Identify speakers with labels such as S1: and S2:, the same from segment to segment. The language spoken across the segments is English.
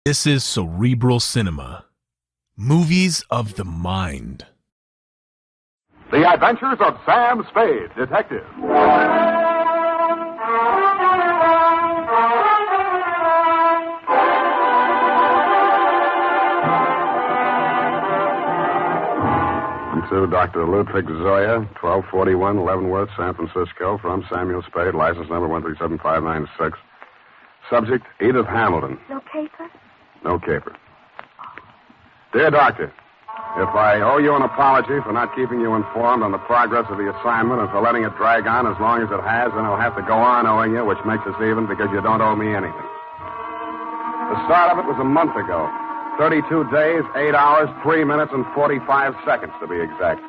S1: This is Cerebral Cinema. Movies of the mind.
S2: The Adventures of Sam Spade, Detective.
S3: To Dr. Ludwig Zoya, 1241 Leavenworth, San Francisco, from Samuel Spade, license number 1375596. Subject, Edith Hamilton.
S4: No paper?
S3: No caper. Dear Doctor, if I owe you an apology for not keeping you informed on the progress of the assignment and for letting it drag on as long as it has, then I'll have to go on owing you, which makes us even because you don't owe me anything. The start of it was a month ago. 32 days, 8 hours, 3 minutes, and 45 seconds, to be exact.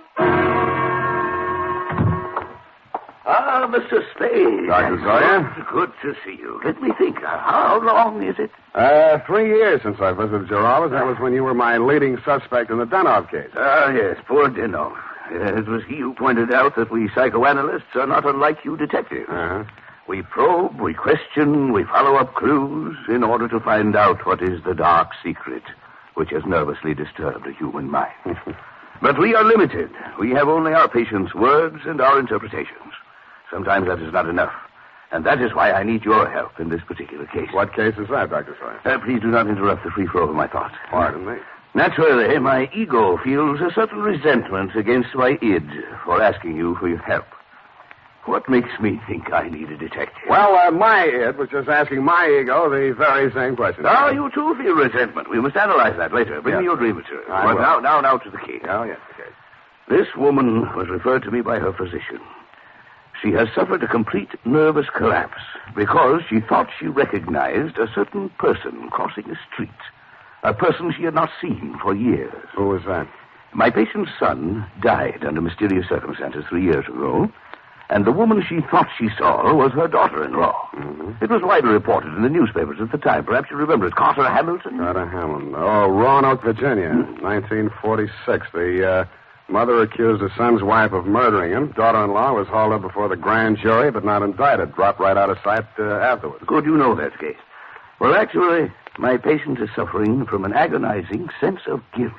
S5: Ah, Mr. Spade.
S3: Dr. Zoya?
S5: Good to see you. Let me think. How long is it?
S3: 3 years since I visited your office. That was when you were my leading suspect in the Denov case.
S5: Ah, yes, poor Denov. It was he who pointed out that we psychoanalysts are not unlike you detectives.
S3: Uh-huh.
S5: We probe, we question, we follow up clues in order to find out what is the dark secret which has nervously disturbed the human mind. But we are limited. We have only our patients' words and our interpretations. Sometimes that is not enough. And that is why I need your help in this particular case.
S3: What case is that, Dr. Zoya?
S5: Please do not interrupt the free flow of my thoughts.
S3: Pardon me.
S5: Naturally, my ego feels a certain resentment against my id for asking you for your help. What makes me think I need a detective?
S3: Well, my id was just asking my ego the very same question.
S5: Now, you too feel resentment. We must analyze that later. Bring me your dream material. Now to the case.
S3: Oh, yes, okay.
S5: This woman was referred to me by her physician. She has suffered a complete nervous collapse because she thought she recognized a certain person crossing the street. A person she had not seen for years.
S3: Who was that?
S5: My patient's son died under mysterious circumstances 3 years ago. And the woman she thought she saw was her daughter-in-law.
S3: Mm-hmm.
S5: It was widely reported in the newspapers at the time. Perhaps you remember it. Carter Hamilton?
S3: Carter Hamilton. Oh, Roanoke, Virginia, 1946. The mother accused her son's wife of murdering him. Daughter-in-law was hauled up before the grand jury, but not indicted. Dropped right out of sight afterwards.
S5: Good, you know that case. Well, actually, my patient is suffering from an agonizing sense of guilt.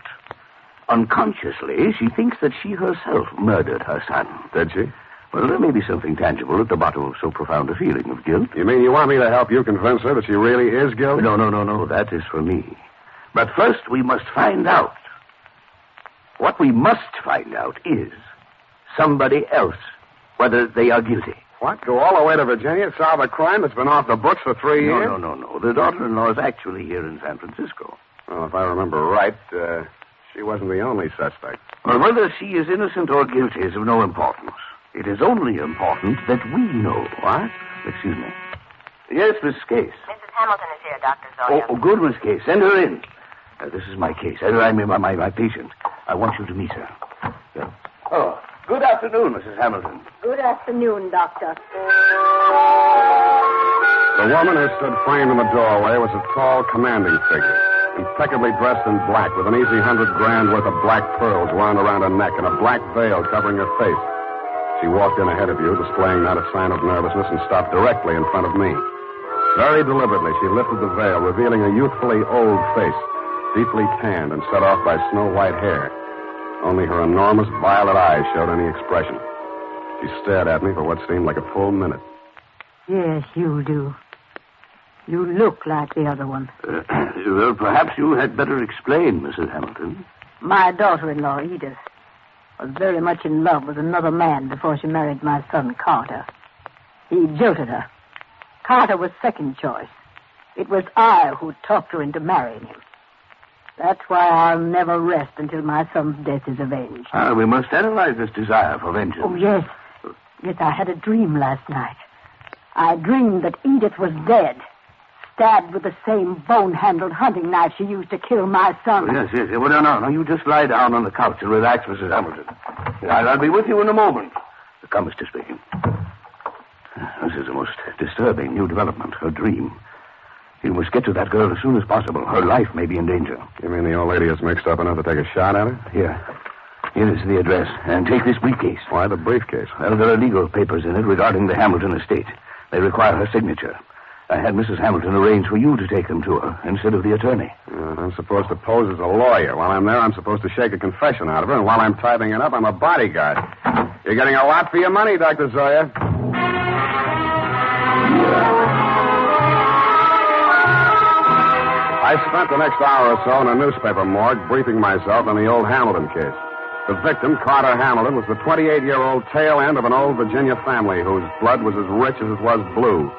S5: Unconsciously, she thinks that she herself murdered her son.
S3: Did she?
S5: Well, there may be something tangible at the bottom of so profound a feeling of guilt.
S3: You mean you want me to help you convince her that she really is guilty?
S5: No. That is for me. But first, we must find out. What we must find out is somebody else, whether they are guilty.
S3: What? Go all the way to Virginia, solve a crime that's been off the books for 3 years?
S5: No. The daughter-in-law is actually here in San Francisco.
S3: Well, if I remember right, she wasn't the only suspect.
S5: Well, whether she is innocent or guilty is of no importance. It is only important that we know.
S3: What?
S5: Excuse me. Yes, Miss Case.
S4: Mrs. Hamilton is here, Dr. Zoya.
S5: Oh, good, Miss Case. Send her in. This is my case. I mean, my patient. I want you to meet her. Yeah. Oh, good afternoon, Mrs. Hamilton.
S4: Good afternoon, Doctor.
S3: The woman who stood framed in the doorway was a tall, commanding figure, impeccably dressed in black with an easy $100 grand worth of black pearls wound around her neck and a black veil covering her face. She walked in ahead of you, displaying not a sign of nervousness, and stopped directly in front of me. Very deliberately, she lifted the veil, revealing a youthfully old face, deeply tanned and set off by snow-white hair. Only her enormous violet eyes showed any expression. She stared at me for what seemed like a full minute.
S6: Yes, you do. You look like the other one.
S5: Well, perhaps you had better explain, Mrs. Hamilton.
S6: My daughter-in-law, Edith, was very much in love with another man before she married my son, Carter. He jilted her. Carter was second choice. It was I who talked her into marrying him. That's why I'll never rest until my son's death is avenged.
S5: We must analyze this desire for vengeance.
S6: Oh, yes. Yes, I had a dream last night. I dreamed that Edith was dead, stabbed with the same bone-handled hunting knife she used to kill my son.
S5: Oh, yes. Well, no. You just lie down on the couch and relax, Mrs. Hamilton. I'll be with you in a moment. Come, Mr. Spade. This is a most disturbing new development, her dream. You must get to that girl as soon as possible. Her life may be in danger.
S3: You mean the old lady is mixed up enough to take a shot at her?
S5: Here is the address. And take this briefcase.
S3: Why the briefcase?
S5: Well, there are legal papers in it regarding the Hamilton estate. They require her signature. I had Mrs. Hamilton arrange for you to take them to her instead of the attorney.
S3: I'm supposed to pose as a lawyer. While I'm there, I'm supposed to shake a confession out of her, and while I'm typing it up, I'm a bodyguard. You're getting a lot for your money, Dr. Zoya. I spent the next hour or so in a newspaper morgue briefing myself on the old Hamilton case. The victim, Carter Hamilton, was the 28-year-old tail end of an old Virginia family whose blood was as rich as it was blue.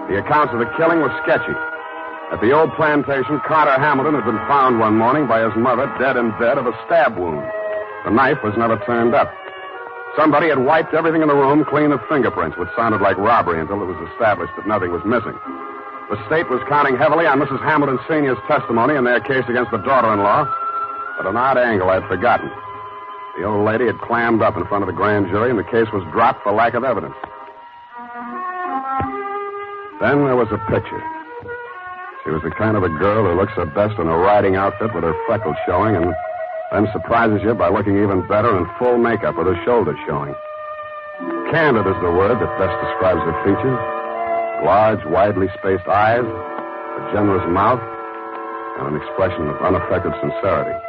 S3: The accounts of the killing were sketchy. At the old plantation, Carter Hamilton had been found one morning by his mother dead in bed of a stab wound. The knife was never turned up. Somebody had wiped everything in the room clean of fingerprints, which sounded like robbery until it was established that nothing was missing. The state was counting heavily on Mrs. Hamilton Sr.'s testimony in their case against the daughter-in-law, but an odd angle I'd forgotten. The old lady had clammed up in front of the grand jury, and the case was dropped for lack of evidence. Then there was a picture. She was the kind of a girl who looks her best in a riding outfit with her freckles showing, and then surprises you by looking even better in full makeup with her shoulders showing. Candid is the word that best describes her features. Large, widely spaced eyes, a generous mouth, and an expression of unaffected sincerity.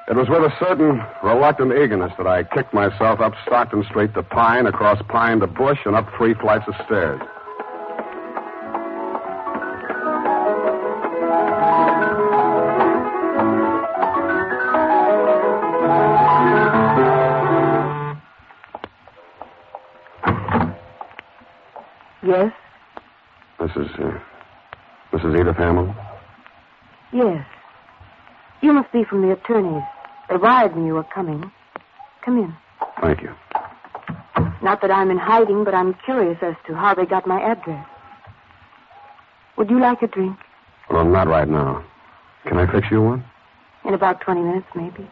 S3: It was with a certain reluctant eagerness that I kicked myself up Stockton Street to Pine, across Pine to Bush, and up 3 flights of stairs.
S6: Yes?
S3: Mrs. Edith Hamilton?
S6: Yes. You must be from the attorneys. They wired me you were coming. Come in.
S3: Thank you.
S6: Not that I'm in hiding, but I'm curious as to how they got my address. Would you like a drink?
S3: Well, not right now. Can I fix you one?
S6: In about 20 minutes, maybe.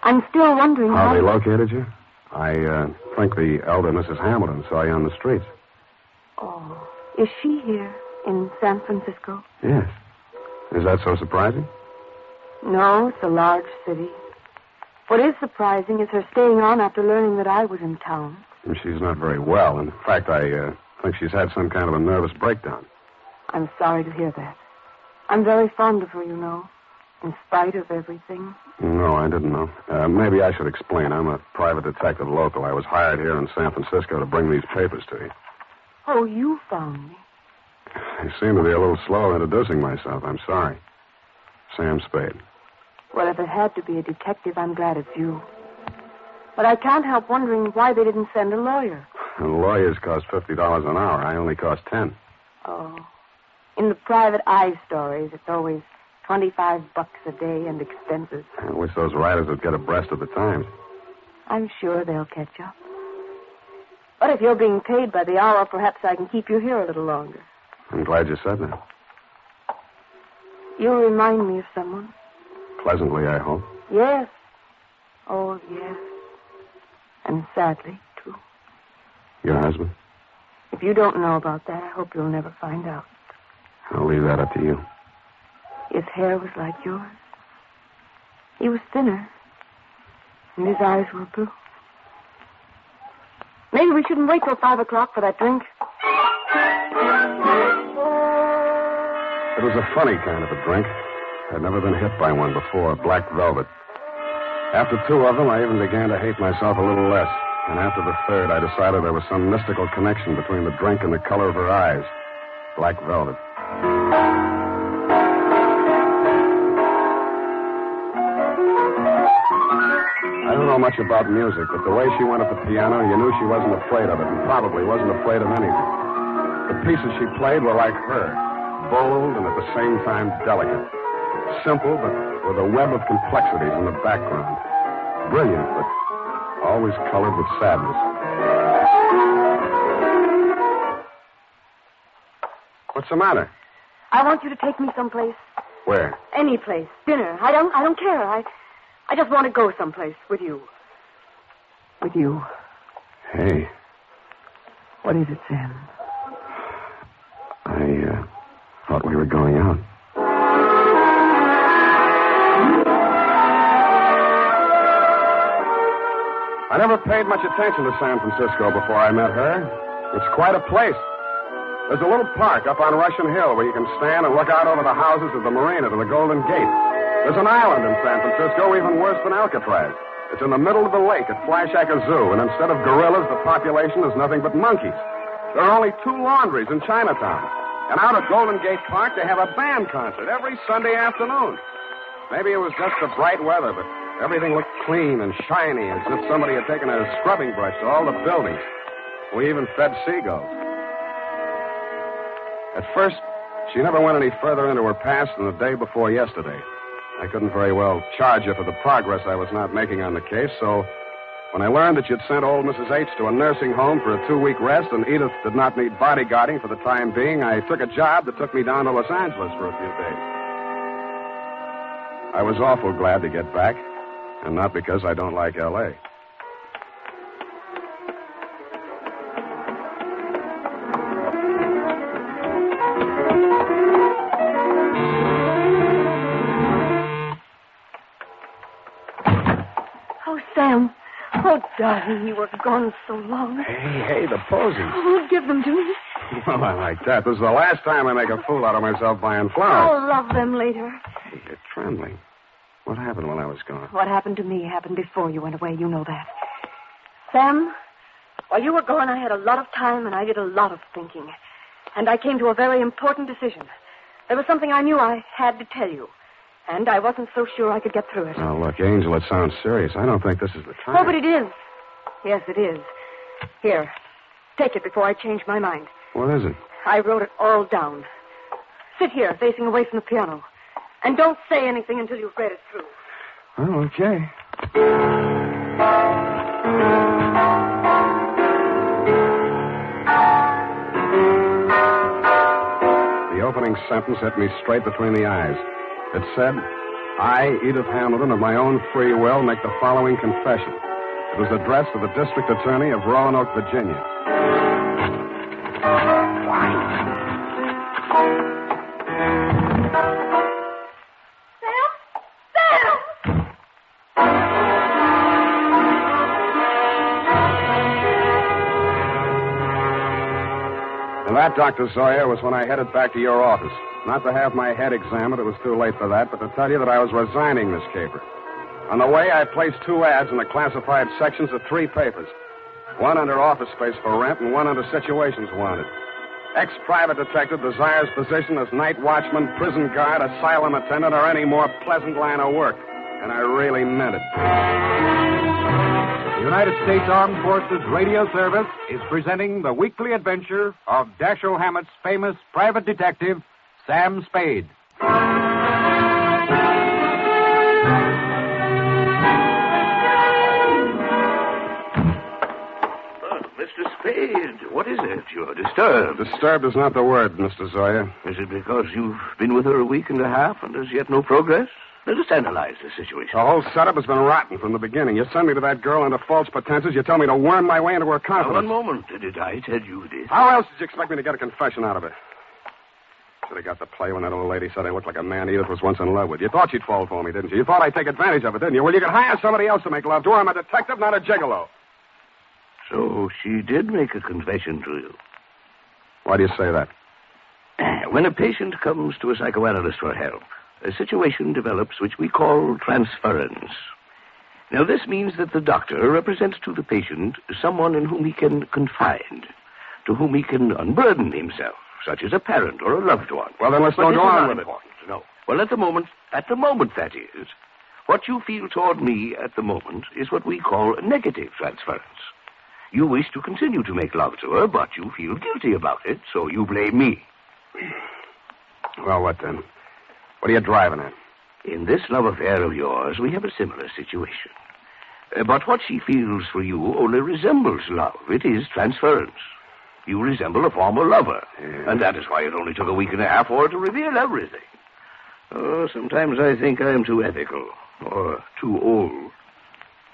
S6: I'm still wondering
S3: how they located you? I think the elder Mrs. Hamilton saw you on the streets.
S6: Oh, is she here in San Francisco?
S3: Yes. Is that so surprising?
S6: No, it's a large city. What is surprising is her staying on after learning that I was in town.
S3: She's not very well. In fact, I think she's had some kind of a nervous breakdown.
S6: I'm sorry to hear that. I'm very fond of her, you know, in spite of everything.
S3: No, I didn't know. Maybe I should explain. I'm a private detective local. I was hired here in San Francisco to bring these papers to you.
S6: Oh, you found me.
S3: I seem to be a little slow introducing myself. I'm sorry. Sam Spade.
S6: Well, if it had to be a detective, I'm glad it's you. But I can't help wondering why they didn't send a lawyer.
S3: And lawyers cost $50 an hour. I only cost 10.
S6: Oh. In the private eye stories, it's always $25 a day and expenses.
S3: I wish those writers would get abreast of the times.
S6: I'm sure they'll catch up. But if you're being paid by the hour, perhaps I can keep you here a little longer.
S3: I'm glad you said that.
S6: You remind me of someone.
S3: Pleasantly, I hope.
S6: Yes. Oh, yes. And sadly, too.
S3: Your husband?
S6: If you don't know about that, I hope you'll never find out.
S3: I'll leave that up to you.
S6: His hair was like yours. He was thinner. And his eyes were blue. Maybe we shouldn't wait till 5 o'clock for that drink.
S3: It was a funny kind of a drink. I'd never been hit by one before, black velvet. After 2 of them, I even began to hate myself a little less. And after the 3rd, I decided there was some mystical connection between the drink and the color of her eyes. Black velvet. I don't know much about music, but the way she went at the piano, you knew she wasn't afraid of it, and probably wasn't afraid of anything. The pieces she played were like her, bold and at the same time delicate. Simple, but with a web of complexities in the background. Brilliant, but always colored with sadness. What's the matter?
S6: I want you to take me someplace.
S3: Where?
S6: Any place. Dinner. I don't care. I just want to go someplace with you. With you.
S3: Hey.
S6: What is it, Sam?
S3: I thought we were going out. I never paid much attention to San Francisco before I met her. It's quite a place. There's a little park up on Russian Hill where you can stand and look out over the houses of the marina to the Golden Gate. There's an island in San Francisco even worse than Alcatraz. It's in the middle of the lake at Flashacre Zoo, and instead of gorillas, the population is nothing but monkeys. There are only 2 laundries in Chinatown. And out at Golden Gate Park, they have a band concert every Sunday afternoon. Maybe it was just the bright weather, but everything looked clean and shiny, as if somebody had taken a scrubbing brush to all the buildings. We even fed seagulls. At first, she never went any further into her past than the day before yesterday. I couldn't very well charge her for the progress I was not making on the case, so when I learned that you'd sent old Mrs. H to a nursing home for a 2-week rest and Edith did not need bodyguarding for the time being, I took a job that took me down to Los Angeles for a few days. I was awful glad to get back, and not because I don't like L.A.
S6: Oh, Sam. Oh, darling, you were gone so long.
S3: Hey, the posies.
S6: Oh, give them to me.
S3: Well, I like that. This is the last time I make a fool out of myself buying flowers.
S6: I'll love them later.
S3: Hey, you're trembling. What happened when I was gone?
S6: What happened to me happened before you went away. You know that. Sam, while you were gone, I had a lot of time and I did a lot of thinking. And I came to a very important decision. There was something I knew I had to tell you. And I wasn't so sure I could get through it.
S3: Now, look, Angel, it sounds serious. I don't think this is the time.
S6: Oh, but it is. Yes, it is. Here, take it before I change my mind.
S3: What is it?
S6: I wrote it all down. Sit here, facing away from the piano. And don't say anything until you've read it through.
S3: Oh, okay. The opening sentence hit me straight between the eyes. It said, I, Edith Hamilton, of my own free will, make the following confession. It was addressed to the District Attorney of Roanoke, Virginia. And that, Dr. Zoya, was when I headed back to your office. Not to have my head examined, it was too late for that, but to tell you that I was resigning this caper. On the way, I placed 2 ads in the classified sections of 3 papers. One under office space for rent and one under situations wanted. Ex-private detective desires position as night watchman, prison guard, asylum attendant, or any more pleasant line of work. And I really meant it.
S7: The United States Armed Forces Radio Service is presenting the weekly adventure of Dashiell Hammett's famous private detective, Sam Spade.
S5: Mr. Spade, what is it? You're disturbed.
S3: Disturbed is not the word, Mr. Zoya.
S5: Is it because you've been with her a week and a half and there's yet no progress? Let us analyze the situation.
S3: The whole setup has been rotten from the beginning. You send me to that girl under false pretenses. You tell me to worm my way into her
S5: Now,
S3: confidence.
S5: one moment. Did I tell you this?
S3: How else did you expect me to get a confession out of it? Should have got the play when that old lady said I looked like a man Edith was once in love with. You thought she'd fall for me, didn't you? You thought I'd take advantage of it, didn't you? Well, you could hire somebody else to make love to her. I'm a detective, not a gigolo.
S5: So she did make a confession to you.
S3: Why do you say that?
S5: When a patient comes to a psychoanalyst for help, a situation develops which we call transference. Now, this means that the doctor represents to the patient someone in whom he can confide, to whom he can unburden himself, such as a parent or a loved one.
S3: Well, then let's
S5: But
S3: not
S5: this
S3: go
S5: is
S3: on
S5: not
S3: with
S5: important. No. Well, at the moment, that is, what you feel toward me at the moment is what we call negative transference. You wish to continue to make love to her, but you feel guilty about it, so you blame me.
S3: Well, what then? What are you driving at?
S5: In this love affair of yours, we have a similar situation. But what she feels for you only resembles love. It is transference. You resemble a former lover.
S3: Yeah.
S5: And that is why it only took a week and a half for her to reveal everything. Oh, sometimes I think I am too ethical. Or too old.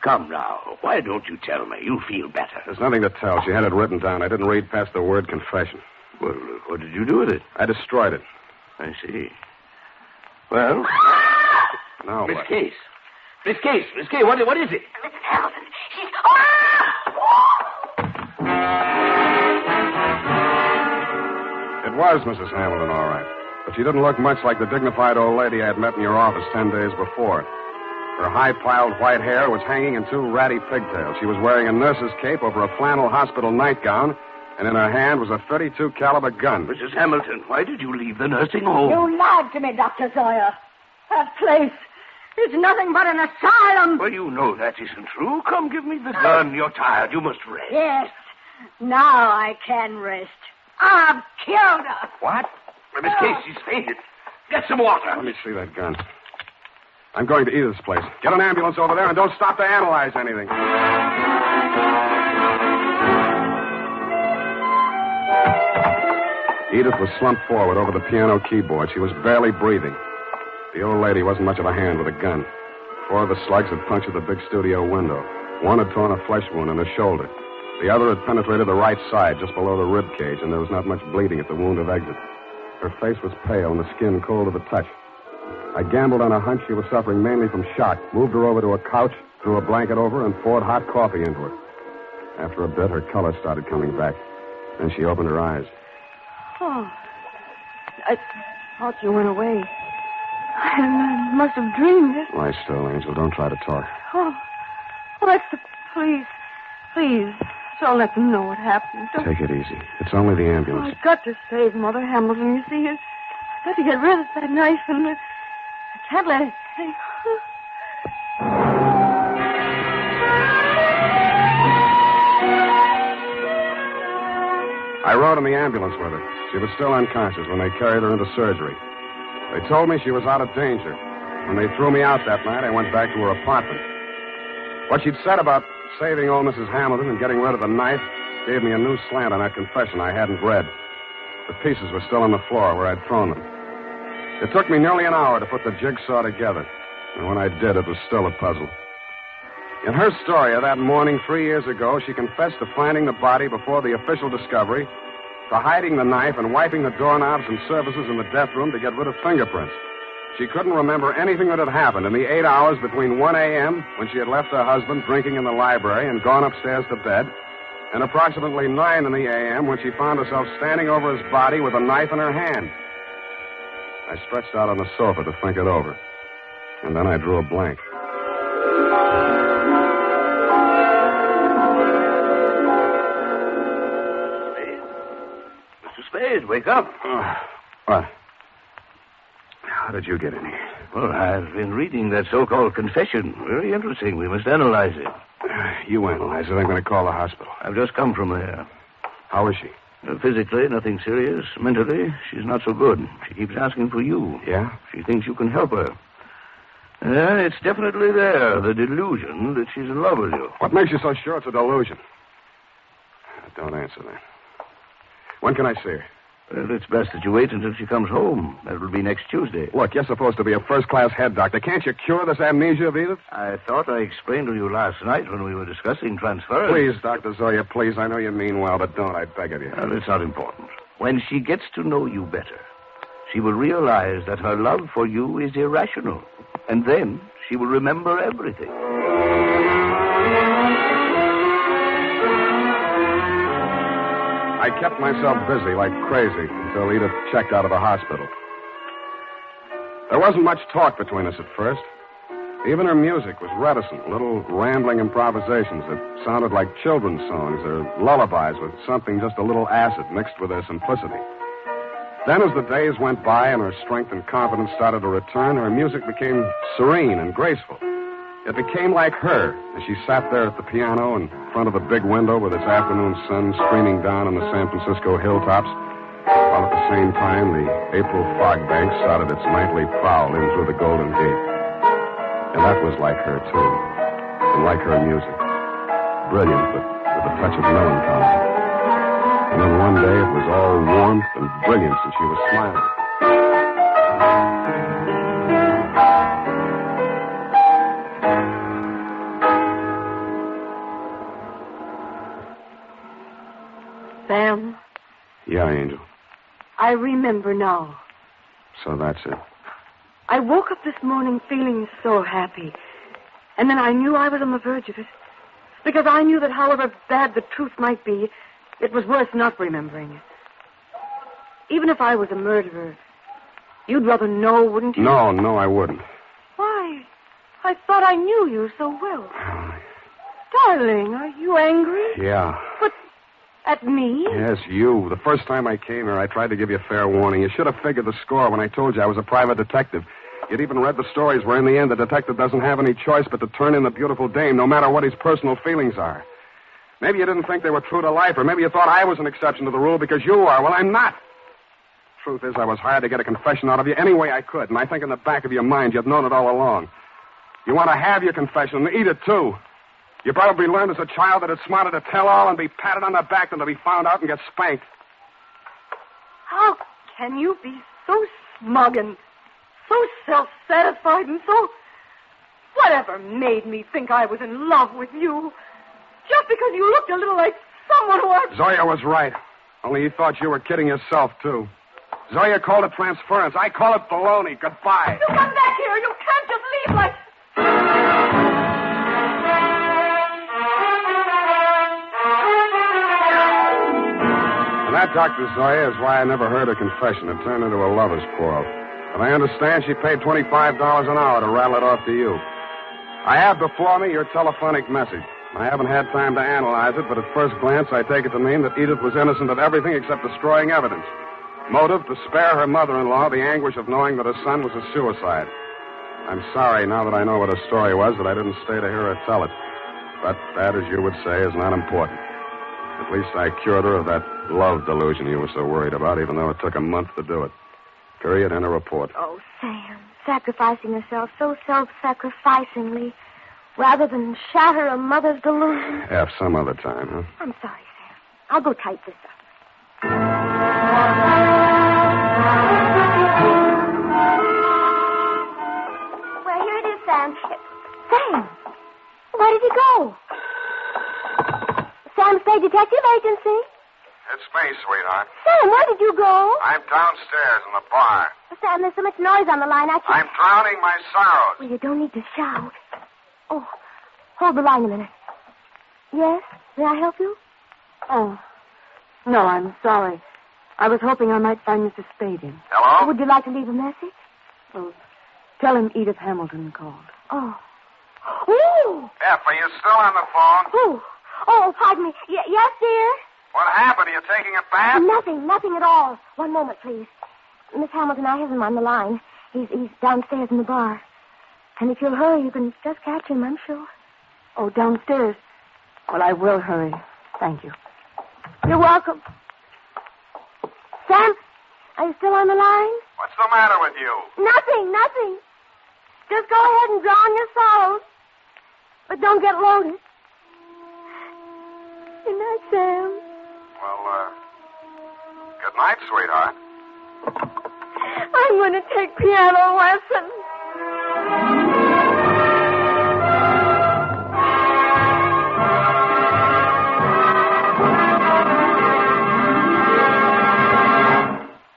S5: Come now, why don't you tell me? You'll feel better.
S3: There's nothing to tell. She had it written down. I didn't read past the word confession.
S5: Well, what did you do with it?
S3: I destroyed it.
S5: I see. Well?
S3: Now
S5: Miss
S3: what?
S5: Case. Miss Case, what is it?
S4: Miss Hamilton, she's...
S3: It was Mrs. Hamilton, all right. But she didn't look much like the dignified old lady I had met in your office 10 days before. Her high-piled white hair was hanging in 2 ratty pigtails. She was wearing a nurse's cape over a flannel hospital nightgown, and in her hand was a .32 caliber gun.
S5: Mrs. Hamilton, why did you leave the nursing home?
S6: You lied to me, Dr. Zoya. That place is nothing but an asylum.
S5: Well, you know that isn't true. Come, give me the gun. You're tired. You must rest.
S6: Yes. Now I can rest. I've killed her.
S5: What? Well, Miss Casey's fainted. Get some water.
S3: Let me see that gun. I'm going to Edith's place. Get an ambulance over there and don't stop to analyze anything. Edith was slumped forward over the piano keyboard. She was barely breathing. The old lady wasn't much of a hand with a gun. 4 of the slugs had punctured the big studio window. 1 had torn a flesh wound in her shoulder. The other had penetrated the right side, just below the rib cage, and there was not much bleeding at the wound of exit. Her face was pale and the skin cold to the touch. I gambled on a hunch she was suffering mainly from shock, moved her over to a couch, threw a blanket over her, and poured hot coffee into her. After a bit, her color started coming back. Then she opened her eyes.
S6: Oh, I thought you went away. I must have dreamed it.
S3: Lie still, Angel. Don't try to talk.
S6: Oh, that's the police. Please, don't let them know what happened. Don't...
S3: Take it easy. It's only the ambulance.
S6: I've got to save Mother Hamilton. You see, I've got to get rid of that knife, and I can't let it take.
S3: I rode in the ambulance with her. She was still unconscious when they carried her into surgery. They told me she was out of danger. When they threw me out that night, I went back to her apartment. What she'd said about saving old Mrs. Hamilton and getting rid of the knife gave me a new slant on that confession I hadn't read. The pieces were still on the floor where I'd thrown them. It took me nearly an hour to put the jigsaw together. And when I did, it was still a puzzle. In her story of that morning 3 years ago, she confessed to finding the body before the official discovery, to hiding the knife and wiping the doorknobs and surfaces in the death room to get rid of fingerprints. She couldn't remember anything that had happened in the 8 hours between 1 a.m., when she had left her husband drinking in the library and gone upstairs to bed, and approximately 9 in the a.m., when she found herself standing over his body with a knife in her hand. I stretched out on the sofa to think it over, and then I drew a blank.
S5: Spade, wake up.
S3: What? How did you get in here?
S5: Well, I've been reading that so-called confession. Very interesting. We must analyze it.
S3: You analyze it. I'm going to call the hospital.
S5: I've just come from there.
S3: How is she?
S5: Physically, nothing serious. Mentally, she's not so good. She keeps asking for you.
S3: Yeah?
S5: She thinks you can help her. It's definitely there, the delusion that she's in love with you.
S3: What makes you so sure it's a delusion? Don't answer that. When can I see her?
S5: Well, it's best that you wait until she comes home. That will be next Tuesday.
S3: Look, you're supposed to be a first-class head doctor. Can't you cure this amnesia of Edith?
S5: I thought I explained to you last night when we were discussing transference.
S3: Please, Dr. Zoya, please. I know you mean well, but don't. I beg of you.
S5: Well, it's not important. When she gets to know you better, she will realize that her love for you is irrational. And then she will remember everything.
S3: I kept myself busy like crazy until Edith checked out of the hospital. There wasn't much talk between us at first. Even her music was reticent, little rambling improvisations that sounded like children's songs or lullabies with something just a little acid mixed with their simplicity. Then as the days went by and her strength and confidence started to return, her music became serene and graceful. It became like her as she sat there at the piano in front of the big window with its afternoon sun streaming down on the San Francisco hilltops, while at the same time the April fog bank started its nightly prowl in through the Golden Gate. And that was like her, too, and like her music. Brilliant, but with a touch of melancholy. And then one day it was all warmth and brilliance, and she was smiling.
S6: Sam?
S3: Yeah, Angel.
S6: I remember now.
S3: So that's it.
S6: I woke up this morning feeling so happy. And then I knew I was on the verge of it. Because I knew that however bad the truth might be, it was worth not remembering.
S4: Even if I was a murderer, you'd rather know, wouldn't you?
S3: No, I wouldn't.
S4: Why? I thought I knew you so well. Darling, are you angry?
S3: Yeah.
S4: But at me?
S3: Yes, you. The first time I came here, I tried to give you a fair warning. You should have figured the score when I told you I was a private detective. You'd even read the stories where in the end the detective doesn't have any choice but to turn in the beautiful dame, no matter what his personal feelings are. Maybe you didn't think they were true to life, or maybe you thought I was an exception to the rule because you are. Well, I'm not. Truth is, I was hired to get a confession out of you any way I could, and I think in the back of your mind you've known it all along. You want to have your confession and eat it, too. You probably learned as a child that it's smarter to tell all and be patted on the back than to be found out and get spanked.
S4: How can you be so smug and so self-satisfied and so... Whatever made me think I was in love with you? Just because you looked a little like someone who I...
S3: Zoya was right. Only you thought you were kidding yourself, too. Zoya called it transference. I call it baloney. Goodbye.
S4: You come back here. You can't just leave like...
S3: And that, Dr. Zoya, is why I never heard her confession. It turned into a lover's quarrel. But I understand she paid $25 an hour to rattle it off to you. I have before me your telephonic message. I haven't had time to analyze it, but at first glance I take it to mean that Edith was innocent of everything except destroying evidence. Motive, to spare her mother-in-law the anguish of knowing that her son was a suicide. I'm sorry, now that I know what her story was, that I didn't stay to hear her tell it. But that, as you would say, is not important. At least I cured her of that love delusion you were so worried about, even though it took a month to do it. Period, and a report.
S8: Oh, Sam, sacrificing herself so self-sacrificingly rather than shatter a mother's delusion.
S3: Yeah, some other time, huh?
S8: I'm sorry, Sam. I'll go type this up. Well, here it is, Sam. Sam, where did he go? Sam Spade Detective Agency.
S3: It's me, sweetheart.
S8: Sam, where did you go?
S3: I'm downstairs in the bar.
S8: Sam, there's so much noise on the line, I can't...
S3: I'm drowning my sorrows.
S8: Well, you don't need to shout. Oh, hold the line a minute. Yes? May I help you?
S6: Oh, no, I'm sorry. I was hoping I might find Mr. Spade in.
S3: Hello?
S8: Would you like to leave a message?
S6: Oh, tell him Edith Hamilton called.
S8: Oh. Ooh!
S3: F, are you still on the phone?
S8: Ooh. Oh, pardon me. Yes, dear?
S3: What happened? Are you taking a bath?
S8: Nothing at all. One moment, please. Miss Hamilton, I have him on the line. He's downstairs in the bar. And if you'll hurry, you can just catch him, I'm sure.
S6: Oh, downstairs. Well, I will hurry. Thank you.
S8: You're welcome. Sam, are you still on the line?
S3: What's the matter with you?
S8: Nothing. Just go ahead and drown your sorrows. But don't get loaded. Good night, Sam.
S3: Well, good night, sweetheart.
S8: I'm going to take piano lessons.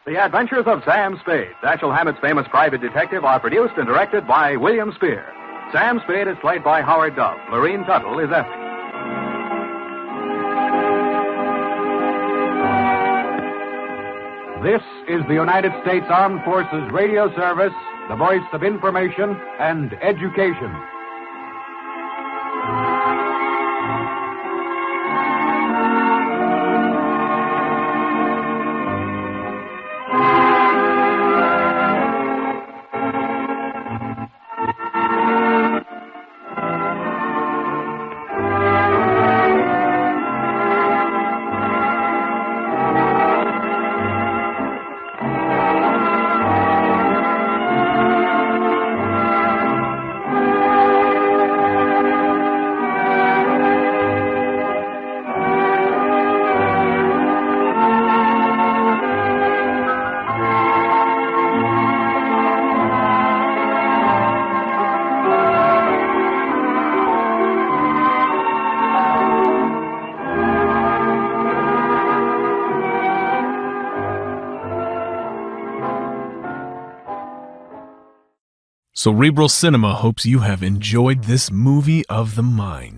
S7: The Adventures of Sam Spade, Dashiell Hammett's famous private detective, are produced and directed by William Spear. Sam Spade is played by Howard Dove. Lorene Tuttle is Effie. This is the United States Armed Forces Radio Service, the voice of information and education.
S1: Cerebral Cinema hopes you have enjoyed this movie of the mind.